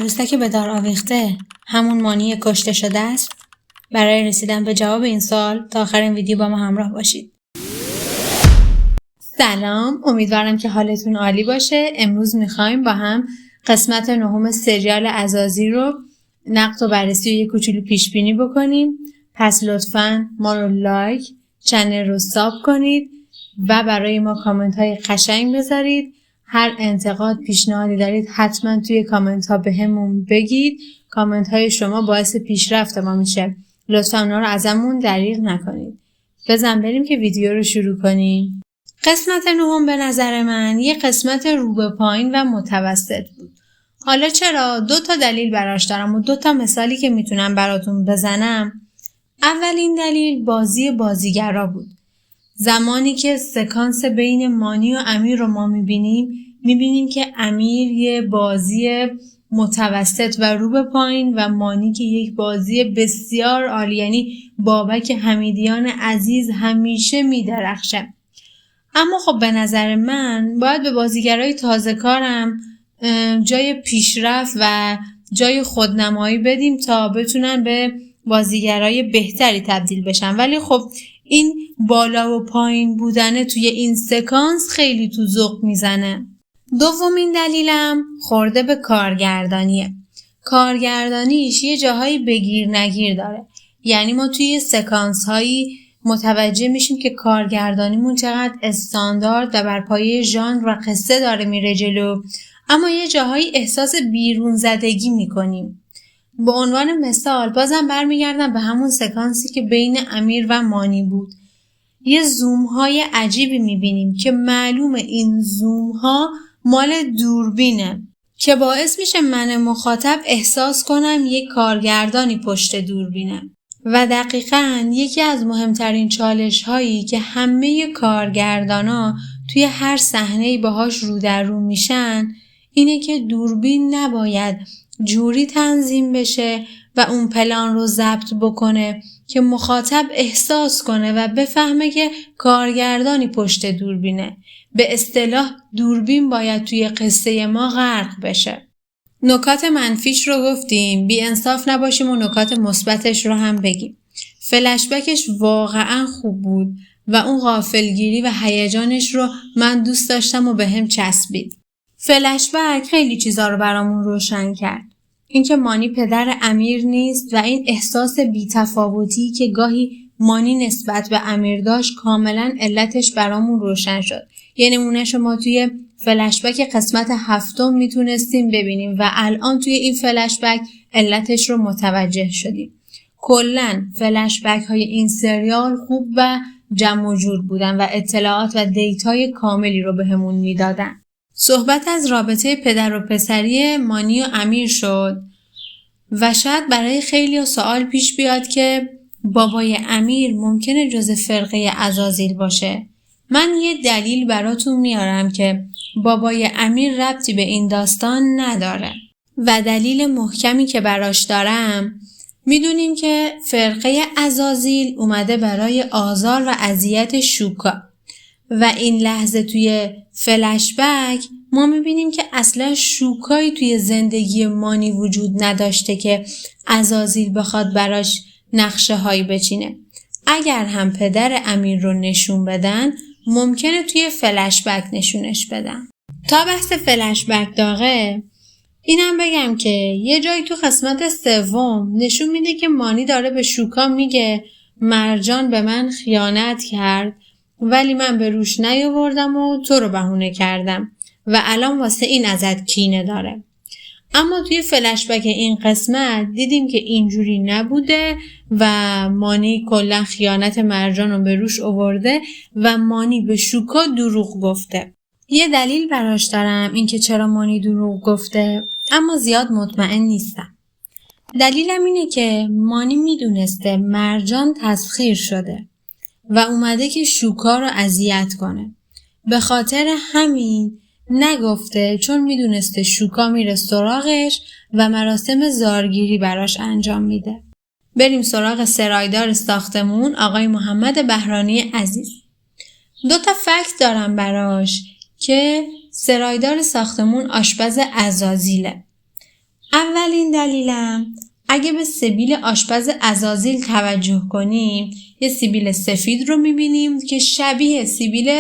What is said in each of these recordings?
عروسک به دار آویخته همون مانی کشته شده است؟ برای رسیدن به جواب این سوال تا آخر این ویدیو با ما همراه باشید. سلام، امیدوارم که حالتون عالی باشه. امروز میخوایم با هم قسمت 9 سریال عزازیل رو نقد و بررسی و یک کوچولو پیش بینی بکنیم. پس لطفاً ما رو لایک، چنل رو ساب کنید و برای ما کامنت های قشنگ بذارید. هر انتقاد پیشنهادی دارید حتما توی کامنت ها بهمون بگید. کامنت های شما باعث پیشرفت ما میشه. لطفاً اونا رو ازمون دریغ نکنید. بزن بریم که ویدیو رو شروع کنیم. قسمت 9 به نظر من یه قسمت رو به پایین و متوسط بود. حالا چرا؟ 2 دلیل براش دارم و 2 مثالی که میتونم براتون بزنم. اولین دلیل بازی بازیگرا بود. زمانی که سکانس بین مانی و امیر رو ما میبینیم که امیر یه بازی متوسط و رو به پایین و مانی که یک بازی بسیار عالی، یعنی بابک حمیدیان عزیز همیشه میدرخشه. اما خب به نظر من باید به بازیگرای تازه کارم جای پیشرفت و جای خودنمایی بدیم تا بتونن به بازیگرای بهتری تبدیل بشن. ولی خب این بالا و پایین بودنه توی این سکانس خیلی تو ذوق میزنه. دومین دلیلم خورده به کارگردانیه. کارگردانیش یه جاهایی بگیر نگیر داره. یعنی ما توی سکانس هایی متوجه میشیم که کارگردانیمون چقدر استاندارد و بر پایه ژانر و قصه داره میره جلو، اما یه جاهایی احساس بیرون زدگی میکنیم. به عنوان مثال بازم برمیگردم به همون سکانسی که بین امیر و مانی بود. یه زوم های عجیبی میبینیم که معلومه این زوم ها مال دوربینه که باعث میشه من مخاطب احساس کنم یک کارگردانی پشت دوربینه. و دقیقاً یکی از مهمترین چالش هایی که همه کارگردانا توی هر صحنه‌ای باهاش رو در رو میشن اینه که دوربین نباید جوری تنظیم بشه و اون پلان رو ضبط بکنه که مخاطب احساس کنه و بفهمه که کارگردانی پشت دوربینه. به اصطلاح دوربین باید توی قصه ما غرق بشه. نکات منفیش رو گفتیم، بی انصاف نباشیم و نکات مثبتش رو هم بگیم. فلشبکش واقعا خوب بود و اون غافلگیری و هیجانش رو من دوست داشتم و بهم چسبید. فلشبک خیلی چیزا رو برامون روشن کرد. اینکه مانی پدر امیر نیست و این احساس بی‌تفاوتی که گاهی مانی نسبت به امیر داشت کاملا علتش برامون روشن شد. یه نمونه‌شو ما توی فلشبک قسمت 7 میتونستیم ببینیم و الان توی این فلشبک علتش رو متوجه شدیم. کلاً فلشبک های این سریال خوب و جمع و جور بودن و اطلاعات و دیتای کاملی رو بهمون میدادن. صحبت از رابطه پدر و پسری مانی و امیر شد و شاید برای خیلی سوال پیش بیاد که بابای امیر ممکنه جز فرقه عزازیل باشه. من یه دلیل براتون میارم که بابای امیر ربطی به این داستان نداره و دلیل محکمی که براش دارم، میدونیم که فرقه عزازیل اومده برای آزار و اذیت شوکا و این لحظه توی فلشبک ما میبینیم که اصلا شوکایی توی زندگی مانی وجود نداشته که عزازیل بخواد براش نقشه هایی بچینه. اگر هم پدر امیر رو نشون بدن ممکنه توی فلشبک نشونش بدن. تا بحث فلشبک داغه اینم بگم که یه جایی تو قسمت 3 نشون میده که مانی داره به شوکا میگه مرجان به من خیانت کرد ولی من به روش نیاوردم و تو رو بهونه کردم و الان واسه این ازت کینه داره. اما توی فلشبک این قسمت دیدیم که اینجوری نبوده و مانی کلا خیانت مرجان رو به روش آورده و مانی به شوکا دروغ گفته. یه دلیل براش دارم این که چرا مانی دروغ گفته، اما زیاد مطمئن نیستم. دلیلم اینه که مانی میدونسته مرجان تسخیر شده و اومده که شوکا رو اذیت کنه. به خاطر همین نگفته، چون میدونسته شوکا میره سراغش و مراسم زارگیری براش انجام میده. بریم سراغ سرایدار ساختمون، آقای محمد بهرانی عزیز. 2 فکت دارم براش که سرایدار ساختمون آشپز عزازیله. اولین دلیلم اگه به سبیل آشپز عزازیل توجه کنیم یه سیبیل سفید رو میبینیم که شبیه سیبیل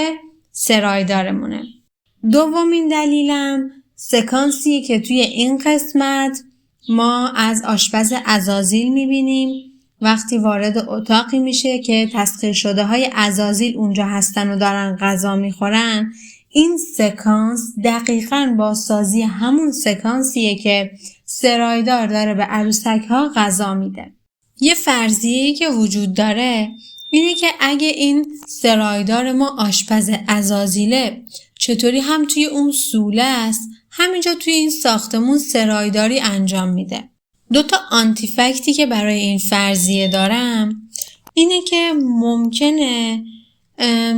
سرایدارمونه. دومین دلیلم سکانسیه که توی این قسمت ما از آشپز عزازیل میبینیم وقتی وارد اتاقی میشه که تسخیر شده های عزازیل اونجا هستن و دارن غذا میخورن. این سکانس دقیقاً بازسازی همون سکانسیه که سرایدار داره به عروسک ها غذا میده. یه فرضیه‌ای که وجود داره اینه که اگه این سرایدار ما آشپز عزازیله چطوری هم توی اون سوله است همینجا توی این ساختمون سرایداری انجام میده. 2 آنتی فکتی که برای این فرضیه دارم اینه که ممکنه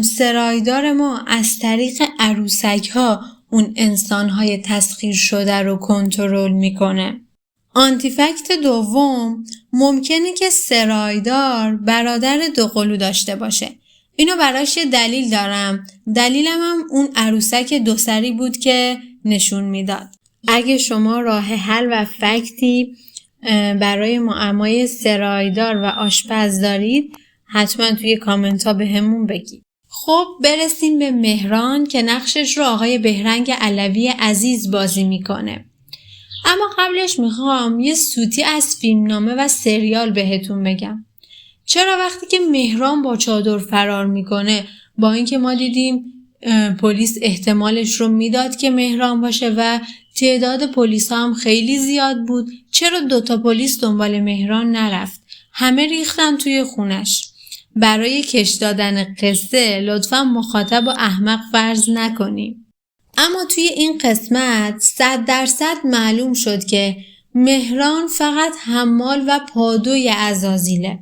سرایدار ما از طریق عروسک ها اون انسان های تسخیر شده رو کنترل میکنه. آنتی فکت دوم ممکنه که سرایدار برادر دوقلو داشته باشه. اینو براش یه دلیل دارم. دلیلم هم اون عروسک 2 سری بود که نشون میداد. اگه شما راه حل و فکتی برای معمای سرایدار و آشپز دارید حتما توی کامنت ها به همون بگید. خب برسیم به مهران که نقشش رو آقای بهرنگ علوی عزیز بازی میکنه. اما قبلش میخوام یه سوتی از فیلمنامه و سریال بهتون بگم. چرا وقتی که مهران با چادر فرار میکنه با اینکه ما دیدیم پلیس احتمالش رو میداد که مهران باشه و تعداد پلیس ها هم خیلی زیاد بود، چرا 2 پلیس دنبال مهران نرفت؟ همه ریختن توی خونش. برای کش دادن قصه لطفا مخاطب و احمق فرض نکنیم. اما توی این قسمت 100% معلوم شد که مهران فقط حمال و پادوی عزازیله.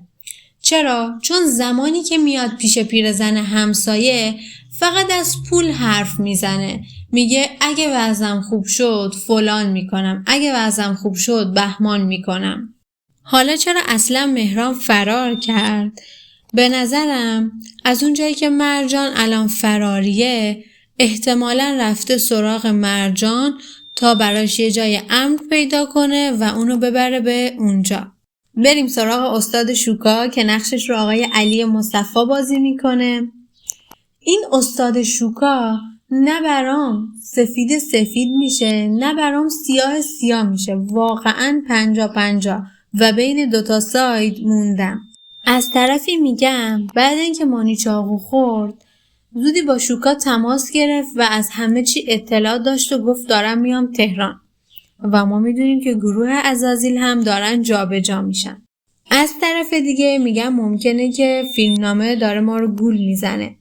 چرا؟ چون زمانی که میاد پیش پیرزن همسایه فقط از پول حرف میزنه. میگه اگه وضعم خوب شد فلان میکنم، اگه وضعم خوب شد بهمان میکنم. حالا چرا اصلا مهران فرار کرد؟ به نظرم از اون جایی که مرجان الان فراریه احتمالاً رفته سراغ مرجان تا براش یه جای امن پیدا کنه و اونو ببره به اونجا. بریم سراغ استاد شوکا که نقشش رو آقای علی مصطفی بازی میکنه. این استاد شوکا نه برام سفید میشه نه برام سیاه میشه. واقعاً 50-50 و بین 2 ساید موندم. از طرفی میگم بعد اینکه مانی چاقو خورد زودی با شوکا تماس گرفت و از همه چی اطلاع داشت و گفت دارم میام تهران و ما میدونیم که گروه عزازیل هم دارن جابجا میشن. از طرف دیگه میگم ممکنه که فیلمنامه داره ما رو گول میزنه.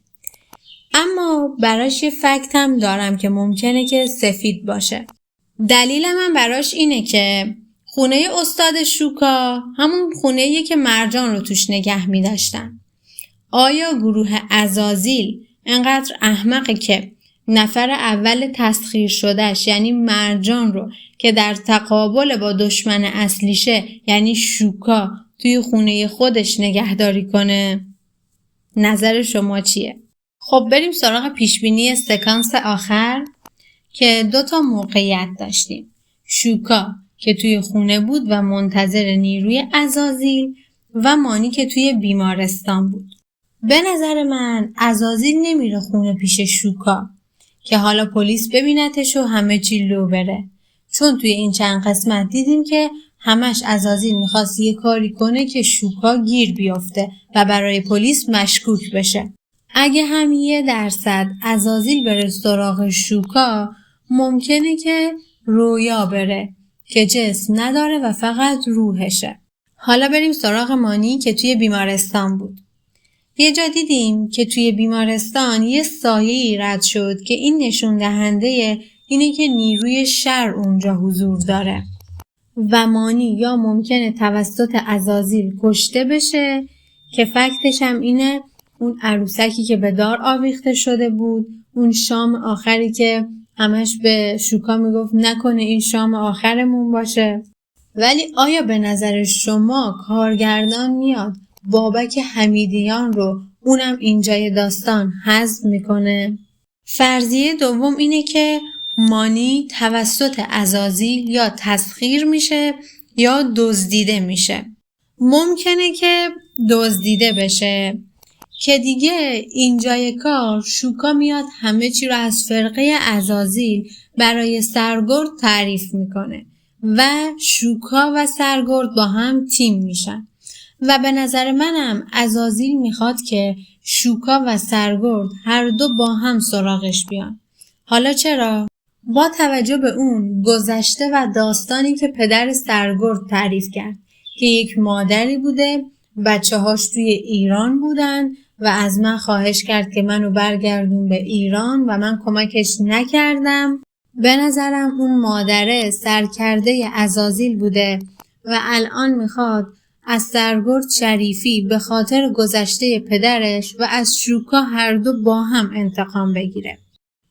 اما براش یه فکت هم دارم که ممکنه که سفید باشه. دلیلم هم براش اینه که خونه استاد شوکا همون خونه‌ایه که مرجان رو توش نگه می‌داشتن. آیا گروه عزازیل انقدر احمقه که نفر اول تسخیر شدهش یعنی مرجان رو که در تقابل با دشمن اصلیشه یعنی شوکا توی خونه خودش نگهداری کنه؟ نظر شما چیه؟ خب بریم سراغ پیشبینی سکانس آخر که 2 موقعیت داشتیم. شوکا که توی خونه بود و منتظر نیروی عزازیل و مانی که توی بیمارستان بود. به نظر من عزازیل نمیره خونه پیش شوکا که حالا پلیس ببینتش و همه چی لو بره. چون توی این چند قسمت دیدیم که همش عزازیل میخواست یه کاری کنه که شوکا گیر بیفته و برای پلیس مشکوک بشه. اگه هم 1% عزازیل بره سراغ شوکا ممکنه که رویا بره که جسم نداره و فقط روحشه. حالا بریم سراغ مانی که توی بیمارستان بود. یه جا دیدیم که توی بیمارستان یه سایه‌ای رد شد که این نشون دهنده اینه که نیروی شر اونجا حضور داره و مانی یا ممکنه توسط عزازیل کشته بشه که فکتش هم اینه اون عروسکی که به دار آویخته شده بود، اون شام آخری که همش به شوکا میگفت نکنه این شام آخرمون باشه. ولی آیا به نظر شما کارگردان میاد بابک حمیدیان رو اونم اینجای داستان حذف میکنه؟ فرضیه دوم اینه که مانی توسط عزازیل یا تسخیر میشه یا دزدیده میشه. ممکنه که دزدیده بشه که دیگه اینجای کار شوکا میاد همه چی رو از فرقه عزازیل برای سرگرد تعریف میکنه و شوکا و سرگرد با هم تیم میشن و به نظر منم عزازیل میخواد که شوکا و سرگرد هر دو با هم سراغش بیان. حالا چرا؟ با توجه به اون گذشته و داستانی که پدر سرگرد تعریف کرد که یک مادری بوده، بچه‌هاش توی ایران بودن و از من خواهش کرد که منو برگردون به ایران و من کمکش نکردم. به نظرم اون مادره سرکرده عزازیل بوده و الان میخواد از سرگرد شریفی به خاطر گذشته پدرش و از شوکا هر دو با هم انتقام بگیره.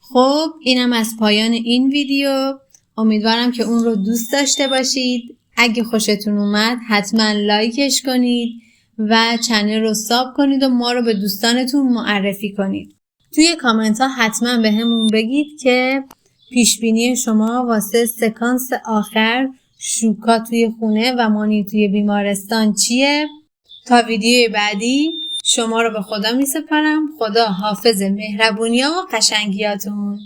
خب اینم از پایان این ویدیو. امیدوارم که اون رو دوست داشته باشید. اگه خوشتون اومد حتما لایکش کنید و چنل رو ساب کنید و ما رو به دوستانتون معرفی کنید. توی کامنت ها حتما به همون بگید که پیشبینی شما واسه سکانس آخر شوکا توی خونه و مانی توی بیمارستان چیه؟ تا ویدیوی بعدی شما رو به خدا می سپارم. خدا حافظ مهربونی و قشنگیاتون.